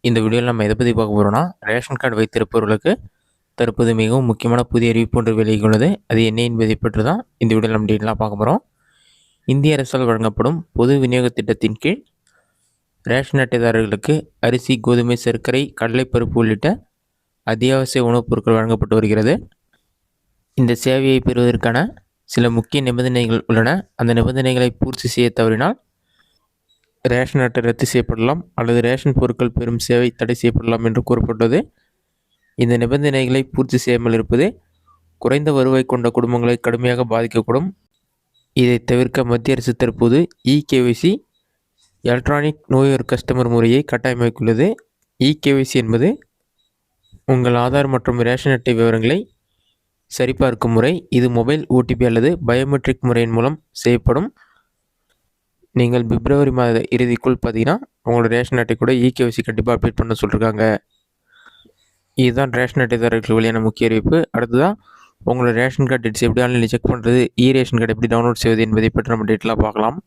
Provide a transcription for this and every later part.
இந்த வீடியோவில் நம்ம எதை பற்றி பார்க்க போகிறோம்னா, ரேஷன் கார்டு வைத்திருப்பவர்களுக்கு தற்போது மிகவும் முக்கியமான புதிய அறிவிப்பு ஒன்று வெளியாகியுள்ளது. அது என்ன என்பதை பற்றி தான் இந்த வீடியோவில் நம்ம டீட்டெயிலாக பார்க்க போகிறோம். இந்திய அரசால் வழங்கப்படும் பொது விநியோக திட்டத்தின் கீழ் ரேஷன் அட்டைதாரர்களுக்கு அரிசி, கோதுமை, சர்க்கரை, கடலைப்பருப்பு உள்ளிட்ட அத்தியாவசிய உணவுப் பொருட்கள் வழங்கப்பட்டு வருகிறது. இந்த சேவையை பெறுவதற்கான சில முக்கிய நிபந்தனைகள் உள்ளன. அந்த நிபந்தனைகளை பூர்த்தி செய்ய தவறினால் ரேஷன் அட்டை ரத்து செய்யப்படலாம் அல்லது ரேஷன் பொருட்கள் பெறும் சேவை தடை செய்யப்படலாம் என்று கூறப்பட்டது. இந்த நிபந்தனைகளை பூர்த்தி செய்யாமல் இருப்பது குறைந்த வருவாய் கொண்ட குடும்பங்களை கடுமையாக பாதிக்கக்கூடும். இதை தவிர்க்க மத்திய அரசு தற்போது eKYC electronic no your customer முறையை கட்டாயமாக்கியுள்ளது. இகேஒய்சி என்பது உங்கள் ஆதார் மற்றும் ரேஷன் அட்டை விவரங்களை சரிபார்க்கும் முறை. இது மொபைல் ஓடிபி அல்லது பயோமெட்ரிக் முறையின் மூலம் செய்யப்படும். நீங்கள் பிப்ரவரி மாத இறுதிக்குள் பார்த்தீங்கன்னா உங்களோட ரேஷன் அட்டை கூட இகேஒய்சி கண்டிப்பாக அப்டேட் பண்ண சொல்லியிருக்காங்க. இதுதான் ரேஷன் அட்டைதாரர்களுக்கு வெளியான முக்கிய அறிவிப்பு. அடுத்ததான் உங்களோட ரேஷன் கார்டு டீட்டெயில்ஸ் எப்படி ஆன்லைனில் செக் பண்ணுறது, ரேஷன் கார்டு எப்படி டவுன்லோட் செய்வது என்பதை பற்றி நம்ம டீட்டெயிலாக பார்க்கலாம்.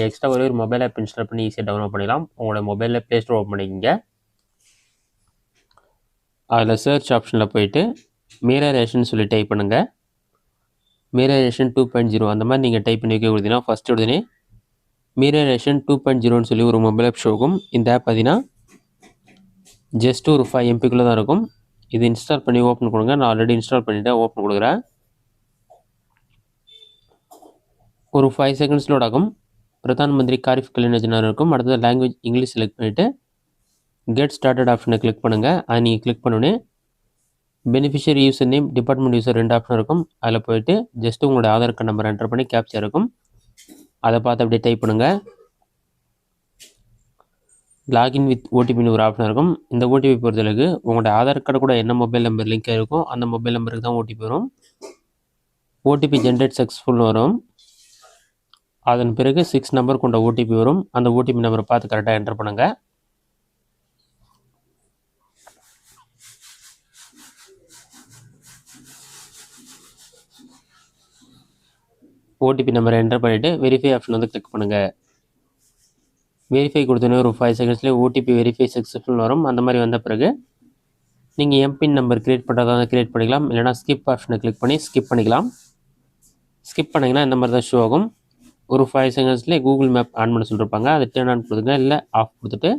எக்ஸ்ட்ரா ஒரு மொபைல் ஆப் இன்ஸ்டால் பண்ணி ஈஸியாக டவுன்லோட் பண்ணிடலாம். உங்களோட மொபைலில் ப்ளே ஸ்டோர் ஓப்பன் பண்ணிக்கிங்க. அதில் சர்ச் ஆப்ஷனில் போயிட்டு மீரா ரேஷன் சொல்லி டைப் பண்ணுங்கள். மீரா ரேஷன் 2.0 அந்த மாதிரி நீங்கள் டைப் பண்ணி வைக்க கொடுத்தீங்கன்னா ஃபஸ்ட்டு உடனே மீரா ரேஷன் 2.0ன்னு சொல்லி ஒரு மொபைல் ஆப் ஷோ ஆகும். இந்த ஆப் பார்த்தீங்கன்னா ஜஸ்ட் ஒரு 5 MBக்குள்ளே தான் இருக்கும். இது இன்ஸ்டால் பண்ணி ஓப்பன் கொடுங்க. நான் ஆல்ரெடி இன்ஸ்டால் பண்ணிவிட்டேன், ஓப்பன் கொடுக்குறேன். ஒரு 5 செகண்ட்ஸ் லோட் ஆகும். பிரதான் மந்திரி காரிஃப் கல்யாண யோஜனா இருக்கும். அடுத்தது லாங்குவேஜ் இங்கிலீஷ் செலக்ட் பண்ணிவிட்டு கெட் ஸ்டார்டட் ஆப்ஷனை கிளிக் பண்ணுங்கள். அதை நீங்கள் கிளிக் பண்ணோன்னே beneficiary user name, department user 2 option இருக்கும். அதில் போயிட்டு ஜஸ்ட் உங்களோட ஆதார் கார்டு நம்பர் என்டர் பண்ணி கேப்ச்சா இருக்கும். அதை பார்த்து அப்படியே டைப் பண்ணுங்கள். லாகின் வித் ஓடிபின்னு ஒரு ஆப்ஷன் இருக்கும். இந்த ஓடிபி பொறுத்தளவுக்கு உங்களோட ஆதார் கார்டு கூட என்ன மொபைல் நம்பர் லிங்க் இருக்கும் அந்த மொபைல் நம்பருக்கு தான் ஓடிபி வரும். ஓடிபி ஜென்ரேட் சக்ஸஸ்ஃபுல்னு வரும். அதன் பிறகு 6 நம்பர் கொண்ட ஓடிபி வரும். அந்த ஓடிபி நம்பரை பார்த்து கரெக்டாக என்டர் பண்ணுங்கள். ஓடிபி நம்பரை என்டர் பண்ணிவிட்டு வெரிஃபை ஆப்ஷன் வந்து கிளிக் பண்ணுங்கள். வெரிஃபை கொடுத்தோன்னே ஒரு 5 செகண்ட்ஸ்லேயே ஓடிபி வெரிஃபை சக்ஸஸ்ஃபுல் வரும். அந்த மாதிரி வந்த பிறகு நீங்கள் எம்பின் நம்பர் க்ரியேட் பண்ணுறதா க்ரியேட் பண்ணிக்கலாம், இல்லைனா ஸ்கிப் ஆப்ஷனை கிளிக் பண்ணி ஸ்கிப் பண்ணிக்கலாம். ஸ்கிப் பண்ணிங்கன்னா இந்த மாதிரி தான் ஷோ ஆகும். ஒரு 5 செகண்ட்ஸ்லேயே கூகுள் மேப் ஆன் பண்ண சொல்லியிருப்பாங்க. அதை டர்ன் ஆன் கொடுத்துங்க, இல்லை ஆஃப் கொடுத்துட்டு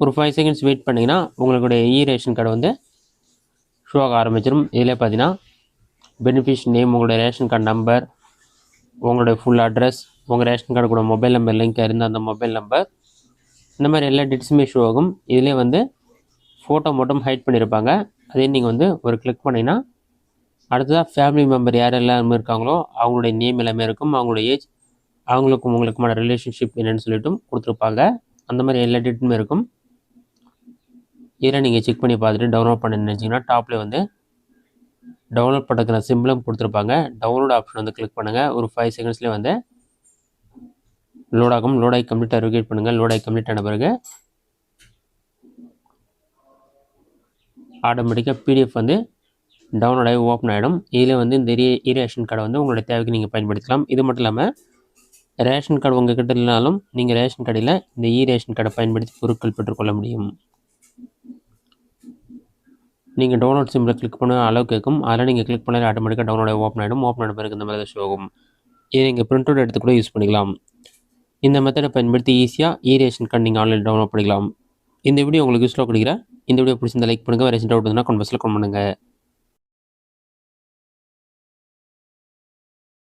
ஒரு 5 செகண்ட்ஸ் வெயிட் பண்ணிங்கன்னா உங்களுடைய ரேஷன் கார்டு வந்து ஷோ ஆக ஆரம்பிச்சிடும். இதில் பார்த்தீங்கன்னா பெனிஃபிஷ் நேம், உங்களுடைய ரேஷன் கார்டு நம்பர், உங்களுடைய ஃபுல் அட்ரஸ், உங்கள் ரேஷன் கார்டு கூட மொபைல் நம்பர் லிங்க் இருந்தால் அந்த மொபைல் நம்பர், இந்த மாதிரி எல்லா டீட்டெயில்ஸுமே ஷோ ஆகும். இதிலே வந்து ஃபோட்டோ மட்டும் ஹைட் பண்ணியிருப்பாங்க. அதே நீங்கள் வந்து ஒரு கிளிக் பண்ணிங்கன்னா அடுத்ததாக ஃபேமிலி மெம்பர் யார் எல்லாருமே இருக்காங்களோ அவங்களுடைய நேம் எல்லாமே இருக்கும். அவங்களோட ஏஜ், அவங்களுக்கும் உங்களுக்குமான ரிலேஷன்ஷிப் என்னென்னு சொல்லிட்டும் கொடுத்துருப்பாங்க. அந்த மாதிரி எல்லா டீட்டெயிலுமே இருக்கும். இதில் நீங்கள் செக் பண்ணி பார்த்துட்டு டவுன்லோட் பண்ண நினச்சிங்கன்னா டாப்பில் வந்து டவுன்லோட் பண்ணுறதுக்கான சிம்பிளும் கொடுத்துருப்பாங்க. டவுன்லோட் ஆப்ஷன் வந்து கிளிக் பண்ணுங்கள். ஒரு 5 செகண்ட்ஸ்லேயே வந்து லோட் ஆகும். லோடாகி கம்ப்ளீட்டாக வெரிஃபை பண்ணுங்கள். லோடாகி கம்ப்ளீட் ஆன பிறகு ஆட்டோமேட்டிக்காக பிடிஎஃப் வந்து டவுன்லோட் ஆகி ஓப்பன் ஆகிடும். இதில் வந்து இந்த ரேஷன் கார்டை வந்து உங்களோட தேவைக்கு நீங்கள் பயன்படுத்தலாம். இது மட்டும் இல்லாமல் ரேஷன் கார்டு உங்கள் கிட்ட இல்லைனாலும் நீங்கள் ரேஷன் கடையில் இந்த ரேஷன் கார்டை பயன்படுத்தி பொருட்கள் பெற்றுக்கொள்ள முடியும். நீங்கள் டவுன்லோட் சிம்பிளை கிளிக் பண்ண அளவு கேட்கும். அதில் நீங்கள் கிளிக் பண்ணாலே ஆட்டோமேட்டிக்காக டவுன்லோட் ஆகி ஓப்பன் ஆகிடும். ஓப்பன் ஆன பிறகு இந்த மாதிரி தான் ஷோ ஆகும். இதை நீங்கள் பிரிண்ட் அவுட் எடுத்து கூட யூஸ் பண்ணிக்கலாம். இந்த மெத்தடை பயன்படுத்தி ஈஸியாக ரேஷன் கார்டு நீங்கள் ஆன்லைன் டவுன்லோட் பண்ணிக்கலாம். இந்த வீடியோ உங்களுக்கு யூஸ்ஃபுல்லாக கொடுக்குறேன். இந்த வீடியோ பிடிச்சிருந்தா லைக் பண்ணுங்கள். வேறு ரேஷன் டவுட் இருந்தால் கமெண்ட் பாக்ஸில் கமெண்ட் பண்ணுங்கள்.